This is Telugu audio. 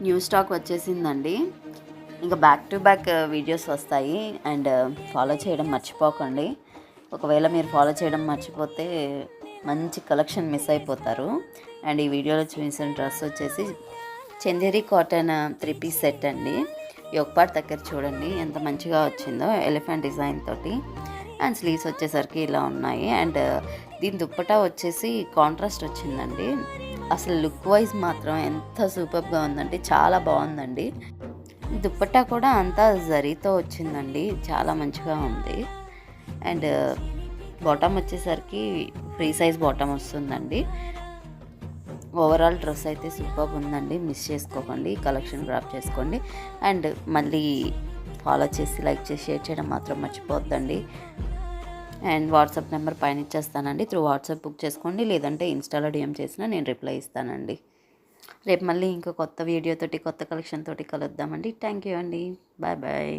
న్యూ స్టాక్ వచ్చేసిందండి. ఇంకా బ్యాక్ టు బ్యాక్ వీడియోస్ వస్తాయి అండ్ ఫాలో చేయడం మర్చిపోకండి. ఒకవేళ మీరు ఫాలో చేయడం మర్చిపోతే మంచి కలెక్షన్ మిస్ అయిపోతారు. అండ్ ఈ వీడియోలో చూసిన డ్రెస్ వచ్చేసి చందేరి కాటన్ 3 పీస్ సెట్ అండి. ఈ ఒక పార్ట్ దగ్గర చూడండి ఎంత మంచిగా వచ్చిందో ఎలిఫెంట్ డిజైన్ తోటి. అండ్ స్లీవ్స్ వచ్చేసరికి ఇలా ఉన్నాయి. అండ్ దీని దుప్పటా వచ్చేసి కాంట్రాస్ట్ వచ్చిందండి. అసలు లుక్ వైజ్ మాత్రం ఎంత సూపర్గా ఉందండి, చాలా బాగుందండి. దుప్పట్టా కూడా అంతా జరీతో వచ్చిందండి, చాలా మంచిగా ఉంది. అండ్ బాటమ్ వచ్చేసరికి ఫ్రీ సైజ్ బాటమ్ వస్తుందండి. ఓవరాల్ డ్రెస్ అయితే సూపర్ ఉందండి. మిస్ చేసుకోకండి, కలెక్షన్ గ్రాప్ చేసుకోండి. అండ్ మళ్ళీ ఫాలో చేసి లైక్ చేసి షేర్ చేయడం మాత్రం మర్చిపోద్దండి. అండ్ వాట్సాప్ నెంబర్ పైన ఇచ్చేస్తానండి. త్రూ వాట్సాప్ బుక్ చేసుకోండి, లేదంటే ఇన్స్టాలో డిఎం చేసినా నేను రిప్లై ఇస్తానండి. రేపు మళ్ళీ ఇంకో కొత్త వీడియోతోటి కొత్త కలెక్షన్ తోటి కలుద్దామండి. థ్యాంక్ యూ అండి. Bye bye.